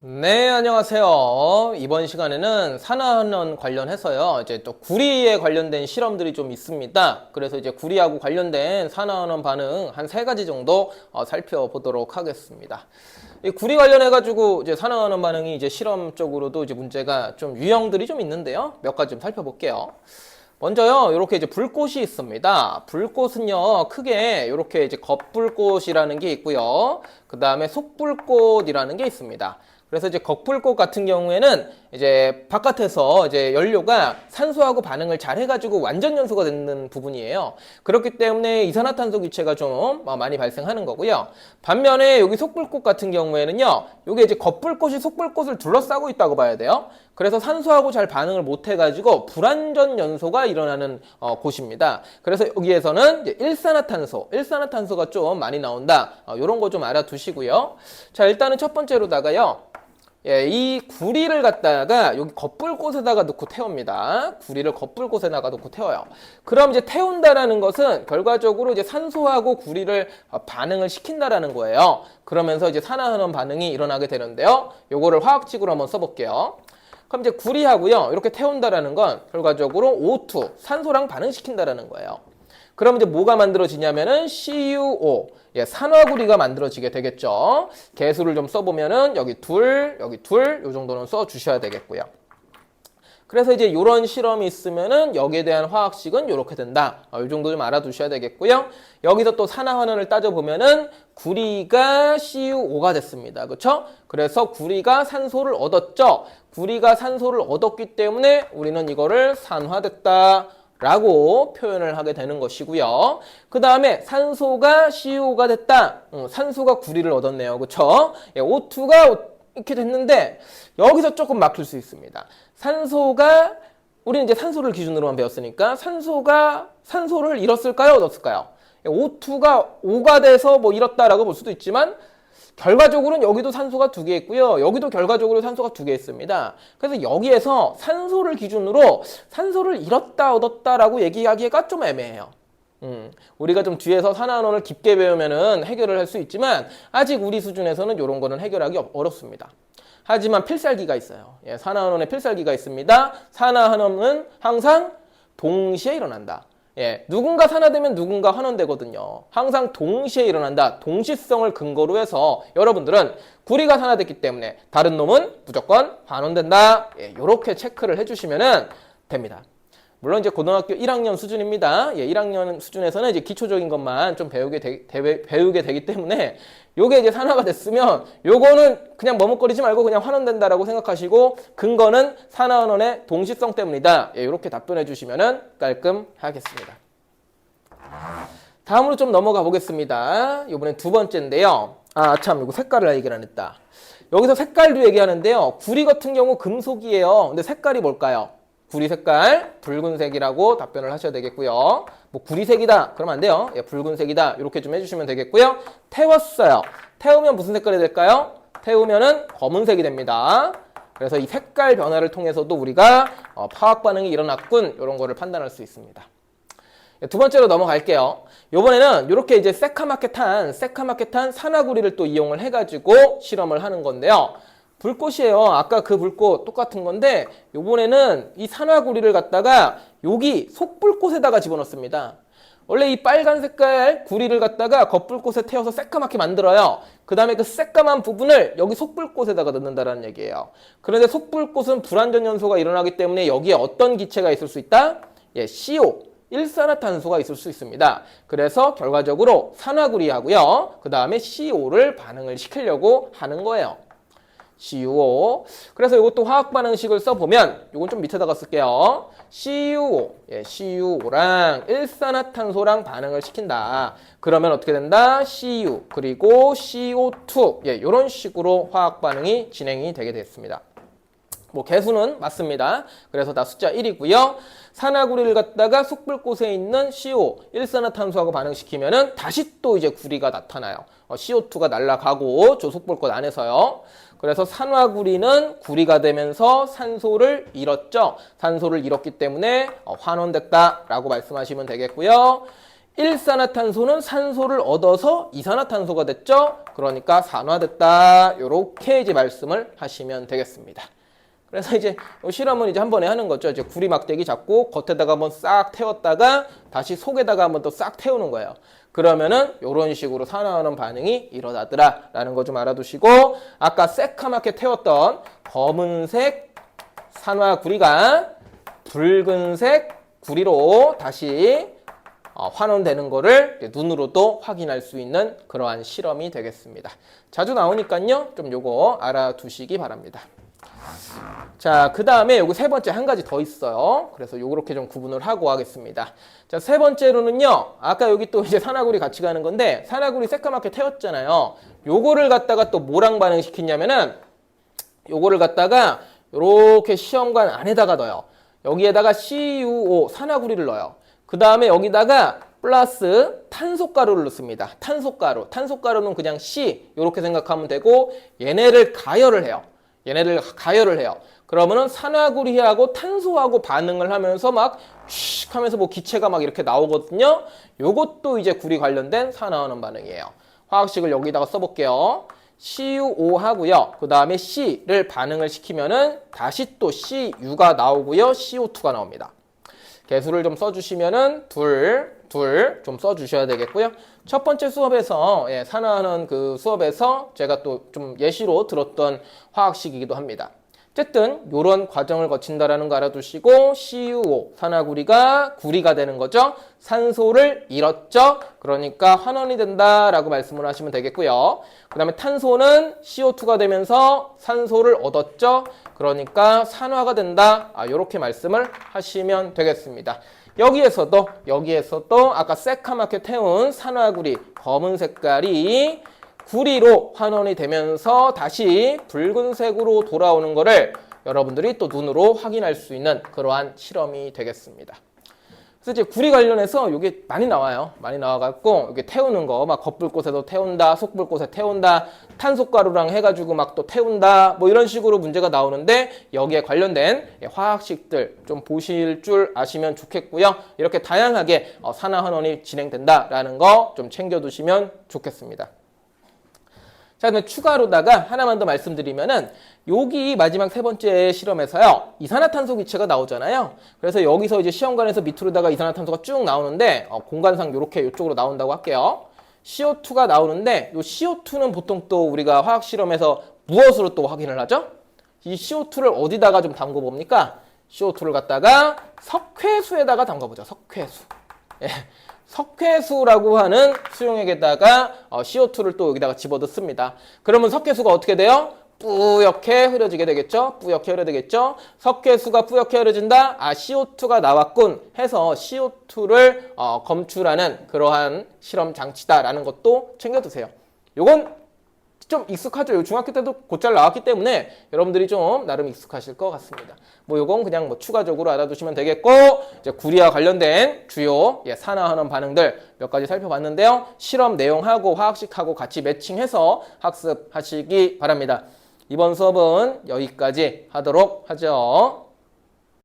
네, 안녕하세요. 이번 시간에는 산화환원 관련해서요. 이제 또 구리에 관련된 실험들이 좀 있습니다. 그래서 이제 구리하고 관련된 산화환원 반응 한 3가지 정도 살펴보도록 하겠습니다. 이 구리 관련해가지고 이제 산화환원 반응이 이제 실험적으로도 이제 문제가 좀 유형들이 좀 있는데요. 몇 가지 좀 살펴볼게요. 먼저요, 이렇게 이제 불꽃이 있습니다. 불꽃은요, 크게 이렇게 이제 겉불꽃이라는 게 있고요. 그 다음에 속불꽃이라는 게 있습니다. 그래서 이제 겉불꽃 같은 경우에는 이제 바깥에서 이제 연료가 산소하고 반응을 잘 해가지고 완전 연소가 되는 부분이에요. 그렇기 때문에 이산화탄소 기체가 좀 많이 발생하는 거고요. 반면에 여기 속불꽃 같은 경우에는요, 이게 이제 겉불꽃이 속불꽃을 둘러싸고 있다고 봐야 돼요. 그래서 산소하고 잘 반응을 못 해가지고 불완전 연소가 일어나는 곳입니다. 그래서 여기에서는 이제 일산화탄소가 좀 많이 나온다. 이런 거 좀 알아두시고요. 자, 일단은 첫 번째로다가요. 예, 이 구리를 갖다가 여기 겉불꽃에다가 넣고 태웁니다. 구리를 겉불꽃에다가 넣고 태워요. 그럼 이제 태운다라는 것은 결과적으로 이제 산소하고 구리를 반응을 시킨다라는 거예요. 그러면서 이제 산화환원 반응이 일어나게 되는데요. 요거를 화학식으로 한번 써볼게요. 그럼 이제 구리하고요. 이렇게 태운다라는 건 결과적으로 O2, 산소랑 반응시킨다라는 거예요. 그럼 이제 뭐가 만들어지냐면은 CuO, 예, 산화구리가 만들어지게 되겠죠. 개수를 좀 써보면은 여기 둘, 요 정도는 써주셔야 되겠고요. 그래서 이제 이런 실험이 있으면은 여기에 대한 화학식은 이렇게 된다. 이 정도 좀 알아두셔야 되겠고요. 여기서 또 산화환원을 따져보면은 구리가 CuO가 됐습니다. 그렇죠? 그래서 구리가 산소를 얻었죠. 구리가 산소를 얻었기 때문에 우리는 이거를 산화됐다 라고 표현을 하게 되는 것이고요. 그 다음에 산소가 CuO가 됐다. 산소가 구리를 얻었네요. 그렇죠? 예, O2가 이렇게 됐는데 여기서 조금 막힐 수 있습니다. 산소가 우리는 이제 산소를 기준으로만 배웠으니까 산소를 잃었을까요? 얻었을까요? O2가 5가 돼서 뭐 잃었다라고 볼 수도 있지만 결과적으로는 여기도 산소가 2개 있고요. 여기도 결과적으로 산소가 2개 있습니다. 그래서 여기에서 산소를 기준으로 산소를 잃었다 얻었다라고 얘기하기가 좀 애매해요. 우리가 좀 뒤에서 산화환원을 깊게 배우면은 해결을 할 수 있지만 아직 우리 수준에서는 이런 거는 해결하기 어렵습니다. 하지만 필살기가 있어요. 예, 산화환원에 필살기가 있습니다. 산화환원은 항상 동시에 일어난다. 예, 누군가 산화되면 누군가 환원되거든요. 항상 동시에 일어난다. 동시성을 근거로 해서 여러분들은 구리가 산화됐기 때문에 다른 놈은 무조건 환원된다. 예, 이렇게 체크를 해주시면 됩니다. 물론 이제 고등학교 1학년 수준입니다. 예, 1학년 수준에서는 이제 기초적인 것만 좀 배우게 되기 때문에 요게 이제 산화가 됐으면 요거는 그냥 머뭇거리지 말고 그냥 환원된다라고 생각하시고 근거는 산화환원의 동시성 때문이다. 예, 이렇게 답변해 주시면 깔끔하겠습니다. 다음으로 좀 넘어가 보겠습니다. 이번엔 두 번째인데요. 아, 참, 이거 색깔을 얘기를 안 했다. 여기서 색깔도 얘기하는데요. 구리 같은 경우 금속이에요. 근데 색깔이 뭘까요? 구리 색깔 붉은색이라고 답변을 하셔야 되겠고요. 뭐 구리색이다 그러면 안 돼요. 예, 붉은색이다 이렇게 좀 해주시면 되겠고요. 태웠어요. 태우면 무슨 색깔이 될까요? 태우면은 검은색이 됩니다. 그래서 이 색깔 변화를 통해서도 우리가 화학 반응이 일어났군 이런 거를 판단할 수 있습니다. 예, 두 번째로 넘어갈게요. 이번에는 이렇게 이제 새카맣게 탄 산화구리를 또 이용을 해가지고 실험을 하는 건데요. 불꽃이에요. 아까 그 불꽃 똑같은 건데 요번에는 이 산화구리를 갖다가 여기 속불꽃에다가 집어넣습니다. 원래 이 빨간 색깔 구리를 갖다가 겉불꽃에 태워서 새까맣게 만들어요. 그 다음에 그 새까만 부분을 여기 속불꽃에다가 넣는다는 얘기예요. 그런데 속불꽃은 불완전 연소가 일어나기 때문에 여기에 어떤 기체가 있을 수 있다? 예, CO. 일산화탄소가 있을 수 있습니다. 그래서 결과적으로 산화구리하고요. 그 다음에 CO를 반응을 시키려고 하는 거예요. CuO. 그래서 이것도 화학 반응식을 써보면 이건 좀 밑에다가 쓸게요. CuO. 예, CuO랑 일산화탄소랑 반응을 시킨다. 그러면 어떻게 된다? Cu 그리고 CO2. 예, 이런 식으로 화학 반응이 진행이 되게 됐습니다. 뭐 개수는 맞습니다. 그래서 다 숫자 1이고요. 산화구리를 갖다가 속불꽃에 있는 CO, 일산화탄소하고 반응시키면은 다시 또 이제 구리가 나타나요. CO2가 날아가고 저 속불꽃 안에서요. 그래서 산화구리는 구리가 되면서 산소를 잃었죠. 산소를 잃었기 때문에 환원됐다라고 말씀하시면 되겠고요. 일산화탄소는 산소를 얻어서 이산화탄소가 됐죠. 그러니까 산화됐다. 이렇게 이제 말씀을 하시면 되겠습니다. 그래서 이제 실험은 이제 한 번에 하는 거죠. 이제 구리 막대기 잡고 겉에다가 한번 싹 태웠다가 다시 속에다가 한번 또 싹 태우는 거예요. 그러면은 이런 식으로 산화하는 반응이 일어나더라라는 거 좀 알아두시고, 아까 새카맣게 태웠던 검은색 산화 구리가 붉은색 구리로 다시 환원되는 거를 눈으로도 확인할 수 있는 그러한 실험이 되겠습니다. 자주 나오니까요, 좀 요거 알아두시기 바랍니다. 자, 그 다음에 요거 세 번째 한 가지 더 있어요. 그래서 요렇게 좀 구분을 하고 하겠습니다. 자, 세 번째로는요, 아까 여기 또 이제 산화구리 같이 가는 건데, 산화구리 새까맣게 태웠잖아요. 요거를 갖다가 또 뭐랑 반응시키냐면은, 요거를 갖다가 요렇게 시험관 안에다가 넣어요. 여기에다가 CuO, 산화구리를 넣어요. 그 다음에 여기다가 플러스 탄소가루를 넣습니다. 탄소가루. 탄소가루는 그냥 C, 요렇게 생각하면 되고, 얘네를 가열을 해요. 얘네를 가열을 해요. 그러면은 산화구리하고 탄소하고 반응을 하면서 막 슉 하면서 뭐 기체가 막 이렇게 나오거든요. 요것도 이제 구리 관련된 산화하는 반응이에요. 화학식을 여기다가 써볼게요. CuO 하고요. 그 다음에 C를 반응을 시키면은 다시 또 Cu가 나오고요. CO2가 나옵니다. 개수를 좀 써주시면은 둘 좀 써주셔야 되겠고요. 첫 번째 수업에서 산화하는 그 수업에서 제가 또 좀 예시로 들었던 화학식이기도 합니다. 어쨌든 이런 과정을 거친다라는 거 알아두시고, CuO 산화구리가 구리가 되는 거죠. 산소를 잃었죠. 그러니까 환원이 된다라고 말씀을 하시면 되겠고요. 그 다음에 탄소는 CO2가 되면서 산소를 얻었죠. 그러니까 산화가 된다. 이렇게 말씀을 하시면 되겠습니다. 여기에서도 아까 새카맣게 태운 산화구리 검은 색깔이 구리로 환원이 되면서 다시 붉은색으로 돌아오는 거를 여러분들이 또 눈으로 확인할 수 있는 그러한 실험이 되겠습니다. 그래서 이제 구리 관련해서 이게 많이 나와요. 많이 나와갖고 이게 태우는 거 막 겉불꽃에도 태운다, 속불꽃에 태운다, 탄소가루랑 해가지고 막 또 태운다, 뭐 이런 식으로 문제가 나오는데, 여기에 관련된 화학식들 좀 보실 줄 아시면 좋겠고요. 이렇게 다양하게 산화환원이 진행된다라는 거 좀 챙겨두시면 좋겠습니다. 자, 그럼 추가로다가 하나만 더 말씀드리면은, 여기 마지막 세 번째 실험에서요, 이산화탄소 기체가 나오잖아요. 그래서 여기서 이제 시험관에서 밑으로다가 이산화탄소가 쭉 나오는데, 공간상 이렇게 이쪽으로 나온다고 할게요. CO2가 나오는데, 이 CO2는 보통 또 우리가 화학 실험에서 무엇으로 또 확인을 하죠? 이 CO2를 어디다가 좀 담궈 봅니까? CO2를 갖다가 석회수에다가 담궈보죠. 석회수. 예. 석회수라고 하는 수용액에다가 CO2를 또 여기다가 집어넣습니다. 그러면 석회수가 어떻게 돼요? 뿌옇게 흐려지게 되겠죠? 뿌옇게 흐려지겠죠? 석회수가 뿌옇게 흐려진다? CO2가 나왔군 해서 CO2를 검출하는 그러한 실험 장치다라는 것도 챙겨두세요. 요건 좀 익숙하죠? 중학교 때도 곧잘 나왔기 때문에 여러분들이 좀 나름 익숙하실 것 같습니다. 뭐 요건 그냥 뭐 추가적으로 알아두시면 되겠고, 이제 구리와 관련된 주요 산화하는 반응들 몇 가지 살펴봤는데요. 실험 내용하고 화학식하고 같이 매칭해서 학습하시기 바랍니다. 이번 수업은 여기까지 하도록 하죠.